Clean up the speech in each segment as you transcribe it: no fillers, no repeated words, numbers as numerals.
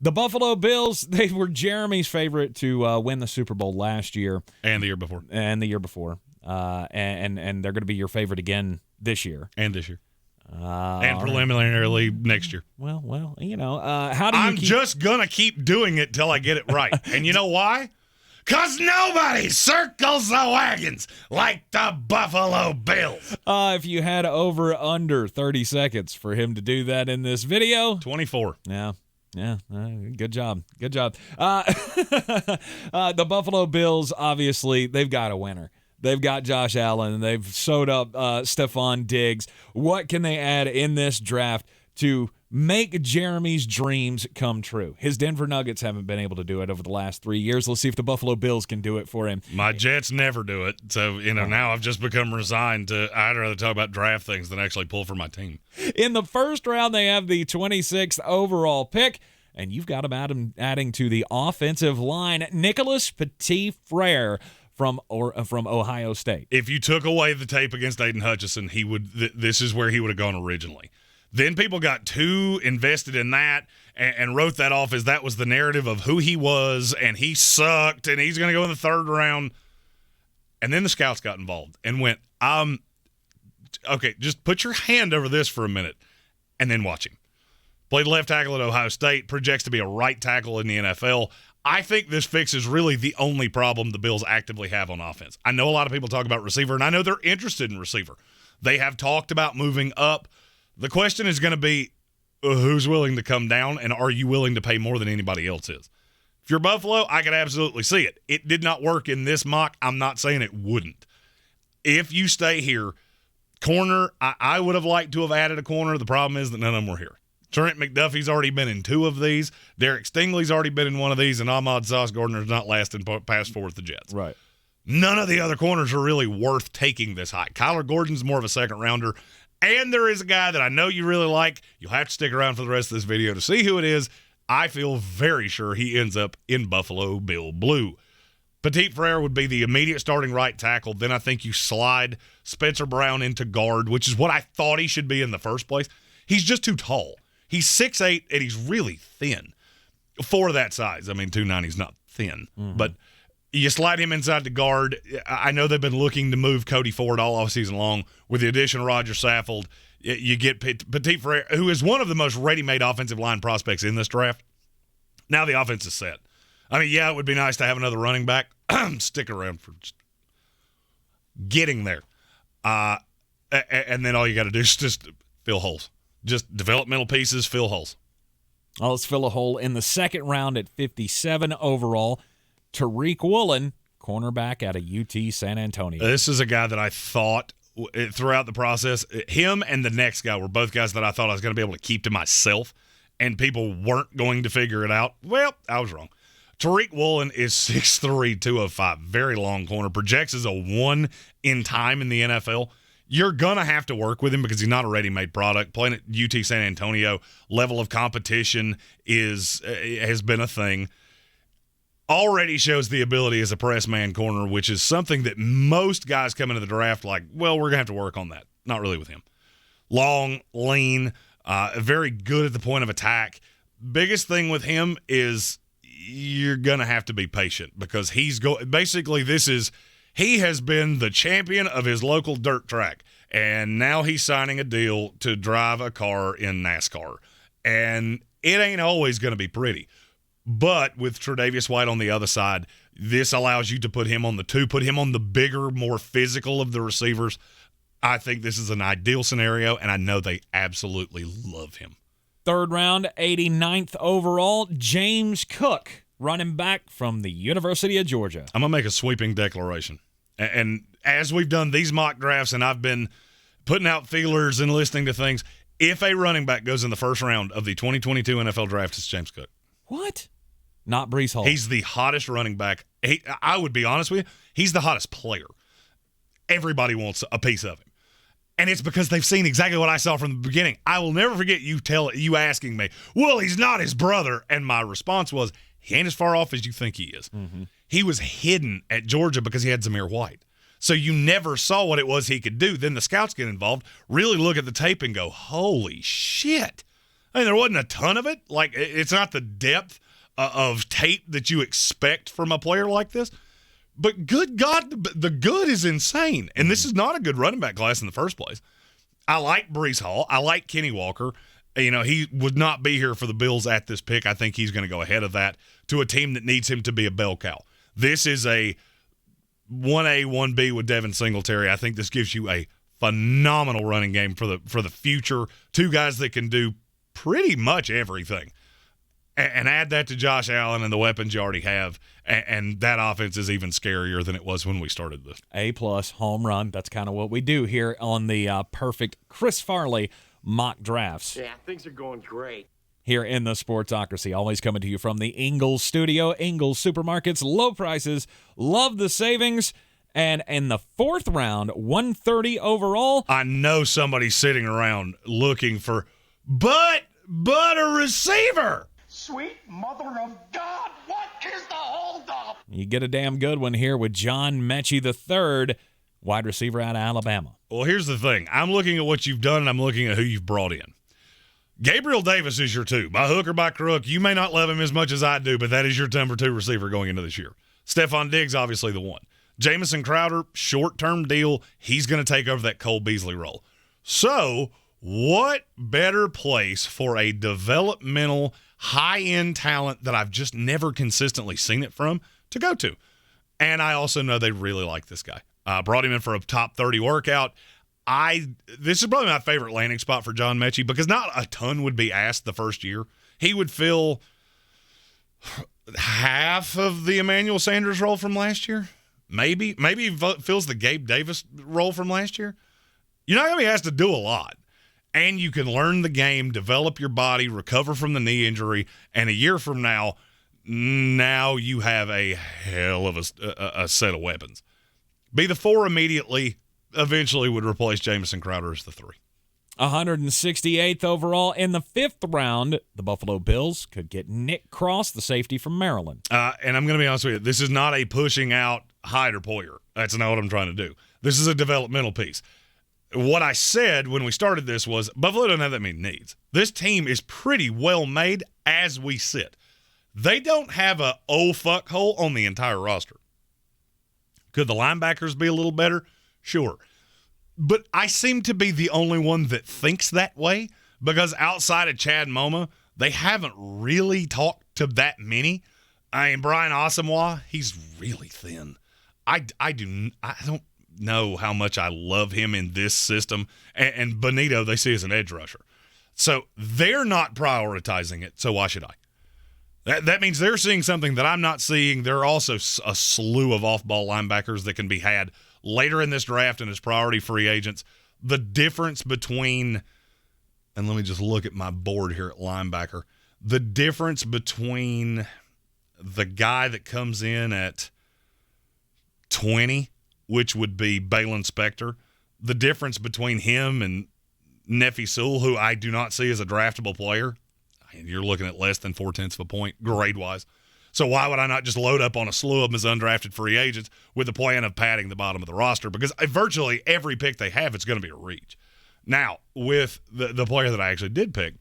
The Buffalo Bills, they were Jeremy's favorite to win the Super Bowl last year. And the year before. And they're going to be your favorite again this year. And this year. And preliminarily next year. Well, how do you I'm just going to keep doing it till I get it right. And you know why? Because nobody circles the wagons like the Buffalo Bills. If you had over under 30 seconds for him to do that in this video. 24. Yeah. Good job. The Buffalo Bills, obviously, they've got a winner. They've got Josh Allen, and they've sewed up Stephon Diggs. What can they add in this draft to make Jeremy's dreams come true? His Denver Nuggets haven't been able to do it over the last 3 years. Let's see if the Buffalo Bills can do it for him. My Jets never do it. So, now I've just become resigned to I'd rather talk about draft things than actually pull for my team. In the first round, they have the 26th overall pick, and you've got him adding to the offensive line, Nicholas Petit-Frere from Ohio State. If you took away the tape against Aiden Hutchinson, this is where he would have gone originally. Then people got too invested in that and wrote that off as that was the narrative of who he was, and he sucked, and he's going to go in the third round. And then the scouts got involved and went, okay, just put your hand over this for a minute and then watch him. Played left tackle at Ohio State, projects to be a right tackle in the NFL. I think this fixes really the only problem the Bills actively have on offense. I know a lot of people talk about receiver, and I know they're interested in receiver. They have talked about moving up. The question is going to be, who's willing to come down, and are you willing to pay more than anybody else is? If you're Buffalo, I could absolutely see it. It did not work in this mock. I'm not saying it wouldn't. If you stay here, corner, I would have liked to have added a corner. The problem is that none of them were here. Trent McDuffie's already been in 2 of these. Derek Stingley's already been in 1 of these, and Ahmad Sauce Gardner's not lasting past 4 with the Jets. Right. None of the other corners are really worth taking this high. Kyler Gordon's more of a second-rounder, and there is a guy that I know you really like. You'll have to stick around for the rest of this video to see who it is. I feel very sure he ends up in Buffalo Bill Blue. Petit-Frere would be the immediate starting right tackle. Then I think you slide Spencer Brown into guard, which is what I thought he should be in the first place. He's just too tall. He's 6'8", and he's really thin for that size. I mean, 290 is not thin, but you slide him inside the guard. I know they've been looking to move Cody Ford all offseason long. With the addition of Roger Saffold, you get Petit-Frere, who is one of the most ready-made offensive line prospects in this draft. Now the offense is set. I mean, yeah, it would be nice to have another running back. Stick around for just getting there. And then all you got to do is just fill holes. Just developmental pieces, fill holes. Well, let's fill a hole in the second round at 57 overall. Tariq Woolen, cornerback out of UT San Antonio. This is a guy that I thought throughout the process, him and the next guy were both guys that I thought I was going to be able to keep to myself, and people weren't going to figure it out. Well, I was wrong. Tariq Woolen is 6'3", 205, very long corner, projects as a 1 in time in the NFL. You're going to have to work with him because he's not a ready-made product. Playing at UT San Antonio, level of competition has been a thing. Already shows the ability as a press man corner, which is something that most guys come into the draft like, well, we're going to have to work on that. Not really with him. Long, lean, very good at the point of attack. Biggest thing with him is you're going to have to be patient because he has been the champion of his local dirt track, and now he's signing a deal to drive a car in NASCAR. And it ain't always going to be pretty. But with Tre'Davious White on the other side, this allows you to put him on the 2, put him on the bigger, more physical of the receivers. I think this is an ideal scenario, and I know they absolutely love him. Third round, 89th overall, James Cook, running back from the University of Georgia. I'm going to make a sweeping declaration. And as we've done these mock drafts and I've been putting out feelers and listening to things, if a running back goes in the first round of the 2022 NFL draft, it's James Cook. What? Not Breece Hall. He's the hottest running back. I would be honest with you, he's the hottest player. Everybody wants a piece of him. And it's because they've seen exactly what I saw from the beginning. I will never forget you asking me, well, he's not his brother. And my response was, he ain't as far off as you think he is. Mm-hmm. He was hidden at Georgia because he had Zamir White. So you never saw what it was he could do. Then the scouts get involved, really look at the tape and go, holy shit. I mean, there wasn't a ton of it. Like, it's not the depth of tape that you expect from a player like this. But good God, the good is insane. And this is not a good running back class in the first place. I like Breece Hall. I like Kenny Walker. You know, he would not be here for the Bills at this pick. I think he's going to go ahead of that to a team that needs him to be a bell cow. This is a 1A, 1B with Devin Singletary. I think this gives you a phenomenal running game for the future. Two guys that can do pretty much everything. And add that to Josh Allen and the weapons you already have, and that offense is even scarier than it was when we started this. A-plus home run. That's kind of what we do here on the perfect Chris Farley mock drafts. Yeah, things are going great. Here in the Sportsocracy, always coming to you from the Ingles studio. Ingles Supermarkets, low prices, love the savings. And in the fourth round, 130 overall. I know somebody's sitting around looking for, but a receiver. Sweet mother of God, what is the holdup? You get a damn good one here with John Metchie III, wide receiver out of Alabama. Well, here's the thing. I'm looking at what you've done, and I'm looking at who you've brought in. Gabriel Davis is your two. By hook or by crook, you may not love him as much as I do, but that is your number 2 receiver going into this year. Stephon Diggs, obviously the one. Jamison Crowder, short-term deal. He's going to take over that Cole Beasley role. So, what better place for a developmental high-end talent that I've just never consistently seen it from to go to? And I also know they really like this guy. Brought him in for a top 30 workout. This is probably my favorite landing spot for John Metchie because not a ton would be asked the first year. He would fill half of the Emmanuel Sanders role from last year. Maybe he fills the Gabe Davis role from last year. You're not going to be asked to do a lot. And you can learn the game, develop your body, recover from the knee injury, and a year from now you have a hell of a set of weapons. Be the 4 immediately, eventually would replace Jamison Crowder as the 3. 168th overall in the 5th round, the Buffalo Bills could get Nick Cross, the safety from Maryland. And I'm going to be honest with you, this is not a pushing out Hyde or Poyer. That's not what I'm trying to do. This is a developmental piece. What I said when we started this was Buffalo doesn't have that many needs. This team is pretty well made as we sit. They don't have a fuck hole on the entire roster. Could the linebackers be a little better? Sure. But I seem to be the only one that thinks that way because outside of Chad Moma, they haven't really talked to that many. I mean, Brian Asamoah, he's really thin. I don't know how much I love him in this system. And Benito, they see as an edge rusher. So they're not prioritizing it, so why should I? That means they're seeing something that I'm not seeing. There are also a slew of off-ball linebackers that can be had later in this draft and as priority free agents. The difference between, and let me just look at my board here at linebacker, the difference between the guy that comes in at 20, which would be Balin Spector, the difference between him and Nefi Sewell, who I do not see as a draftable player, you're looking at less than 0.4 of a point grade-wise. So why would I not just load up on a slew of them as undrafted free agents with the plan of padding the bottom of the roster? Because virtually every pick they have, it's going to be a reach. Now, with the player that I actually did pick,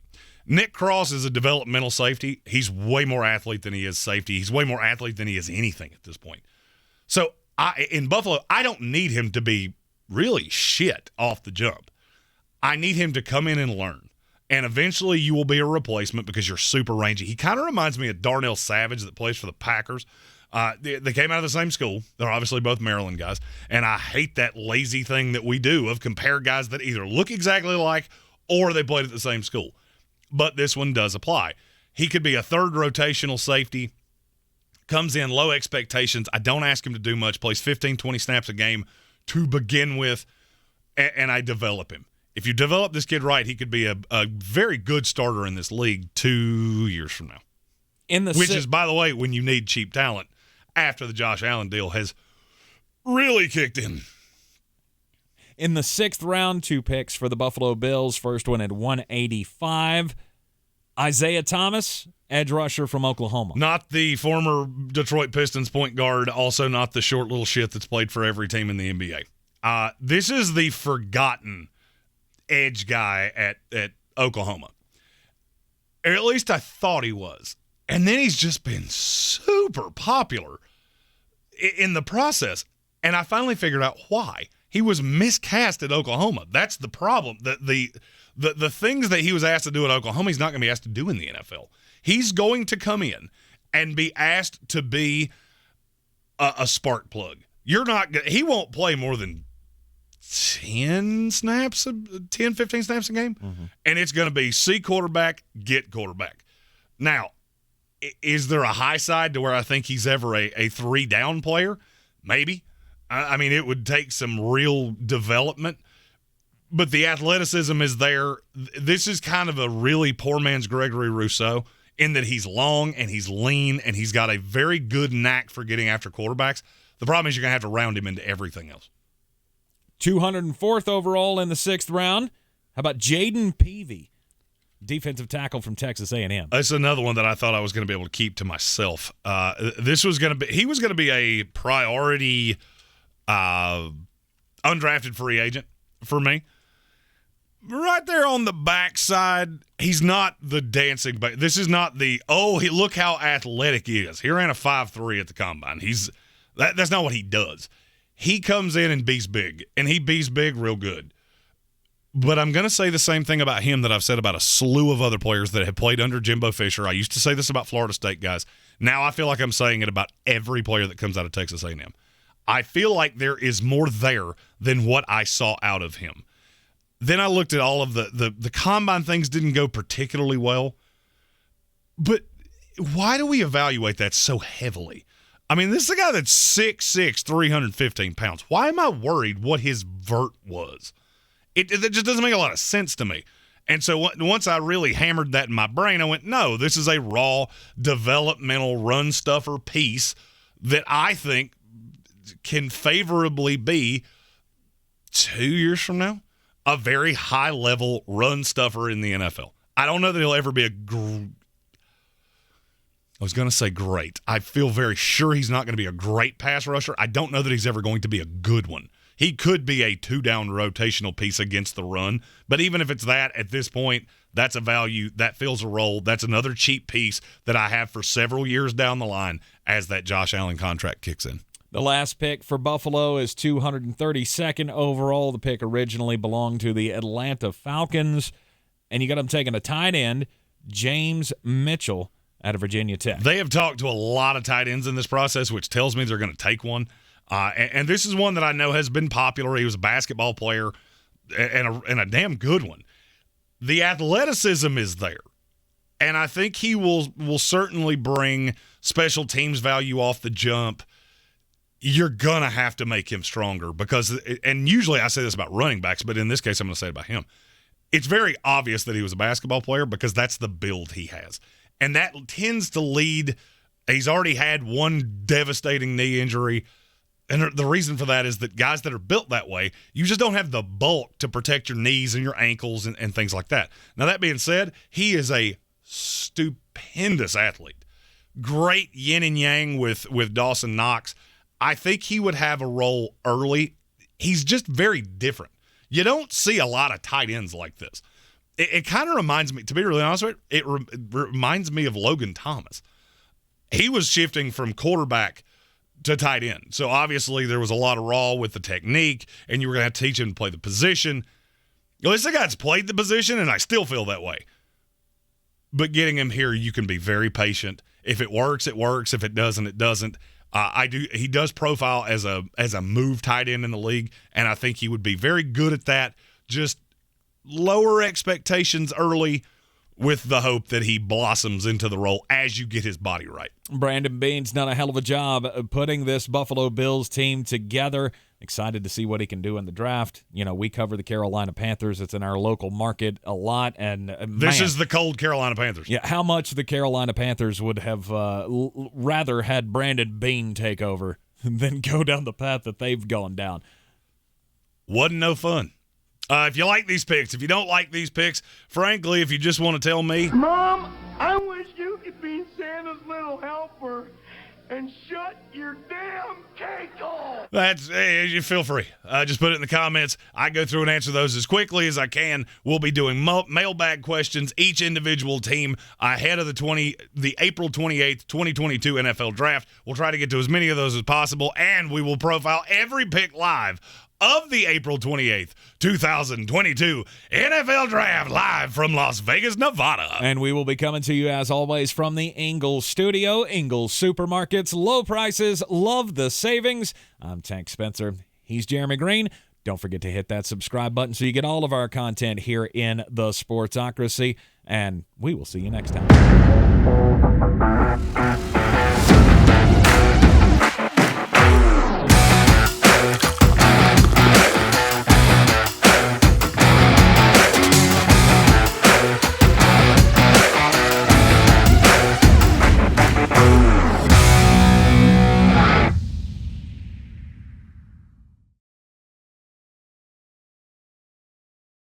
Nick Cross is a developmental safety. He's way more athlete than he is safety. He's way more athlete than he is anything at this point. So in Buffalo, I don't need him to be really shit off the jump. I need him to come in and learn. And eventually you will be a replacement because you're super rangy. He kind of reminds me of Darnell Savage that plays for the Packers. They came out of the same school. They're obviously both Maryland guys. And I hate that lazy thing that we do of compare guys that either look exactly like or they played at the same school. But this one does apply. He could be a third rotational safety, comes in low expectations. I don't ask him to do much, plays 15, 20 snaps a game to begin with, and I develop him. If you develop this kid right, he could be a very good starter in this league 2 years from now. Which is, by the way, when you need cheap talent after the Josh Allen deal has really kicked in. In the 6th round, 2 picks for the Buffalo Bills. First one at 185. Isaiah Thomas, edge rusher from Oklahoma. Not the former Detroit Pistons point guard, also not the short little shit that's played for every team in the NBA. This is the forgotten edge guy at Oklahoma. Or at least I thought he was. And then he's just been super popular in the process. And I finally figured out why. He was miscast at Oklahoma. That's the problem. The things that he was asked to do at Oklahoma, he's not going to be asked to do in the NFL. He's going to come in and be asked to be a spark plug. He won't play more than 10, 15 snaps a game. Mm-hmm. And it's going to be see quarterback, get quarterback. Now, is there a high side to where I think he's ever a 3-down player? Maybe. I mean, it would take some real development, but the athleticism is there. This is kind of a really poor man's Gregory Rousseau in that he's long and he's lean and he's got a very good knack for getting after quarterbacks. The problem is you're going to have to round him into everything else. 204th overall in the 6th round. How about Jayden Peevy, defensive tackle from Texas A&M? That's another one that I thought I was going to be able to keep to myself. He was going to be a priority undrafted free agent for me. Right there on the backside, he's not the dancing, but this is not look how athletic he is. He ran a 5.3 at the combine. That's not what he does. He comes in and beats big, and he beats big real good. But I'm going to say the same thing about him that I've said about a slew of other players that have played under Jimbo Fisher. I used to say this about Florida State guys. Now I feel like I'm saying it about every player that comes out of Texas A&M. I feel like there is more there than what I saw out of him. Then I looked at all of the combine things didn't go particularly well. But why do we evaluate that so heavily? I mean, this is a guy that's 6'6", 315 pounds. Why am I worried what his vert was? It just doesn't make a lot of sense to me. And so once I really hammered that in my brain, I went, no, this is a raw developmental run stuffer piece that I think can favorably be 2 years from now a very high-level run stuffer in the NFL. I don't know that he'll ever be I was going to say great. I feel very sure he's not going to be a great pass rusher. I don't know that he's ever going to be a good one. He could be a 2-down rotational piece against the run, but even if it's that, at this point, that's a value. That fills a role. That's another cheap piece that I have for several years down the line as that Josh Allen contract kicks in. The last pick for Buffalo is 232nd overall. The pick originally belonged to the Atlanta Falcons, and you got them taking a tight end, James Mitchell, out of Virginia Tech. They have talked to a lot of tight ends in this process, which tells me they're going to take one. And this is one that I know has been popular. He was a basketball player and a damn good one. The athleticism is there, and I think he will certainly bring special teams value off the jump. You're going to have to make him stronger because – and usually I say this about running backs, but in this case I'm going to say it about him. It's very obvious that he was a basketball player because that's the build he has. And that tends to lead – he's already had one devastating knee injury. And the reason for that is that guys that are built that way, you just don't have the bulk to protect your knees and your ankles and things like that. Now, that being said, he is a stupendous athlete. Great yin and yang with Dawson Knox. I think he would have a role early. He's just very different. You don't see a lot of tight ends like this. It kind of reminds me, to be really honest with you, it reminds me of Logan Thomas. He was shifting from quarterback to tight end. So obviously there was a lot of raw with the technique, and you were going to have to teach him to play the position. At least the guy's played the position, and I still feel that way. But getting him here, you can be very patient. If it works, it works. If it doesn't, it doesn't. He does profile as a move tight end in the league, and I think he would be very good at that. Just lower expectations early with the hope that he blossoms into the role as you get his body right. Brandon Beane's done a hell of a job of putting this Buffalo Bills team together. Excited to see what he can do in the draft. You know, we cover the Carolina Panthers. It's in our local market a lot. And this is the cold Carolina Panthers. Yeah, how much the Carolina Panthers would have rather had Brandon Beane take over than go down the path that they've gone down. Wasn't no fun. If you like these picks, if you don't like these picks, frankly, if you just want to tell me, Mom, I wish you could be Santa's little helper and shut your damn cake hole. You feel free. Just put it in the comments. I go through and answer those as quickly as I can. We'll be doing mailbag questions, each individual team ahead of the April 28th, 2022 NFL Draft. We'll try to get to as many of those as possible, and we will profile every pick live of the April 28th, 2022 NFL Draft live from Las Vegas, Nevada. And we will be coming to you, as always, from the Ingles Studio. Ingles Supermarkets, low prices, love the savings. I'm Tank Spencer. He's Jeremy Greene. Don't forget to hit that subscribe button so you get all of our content here in the Sportsocracy. And we will see you next time.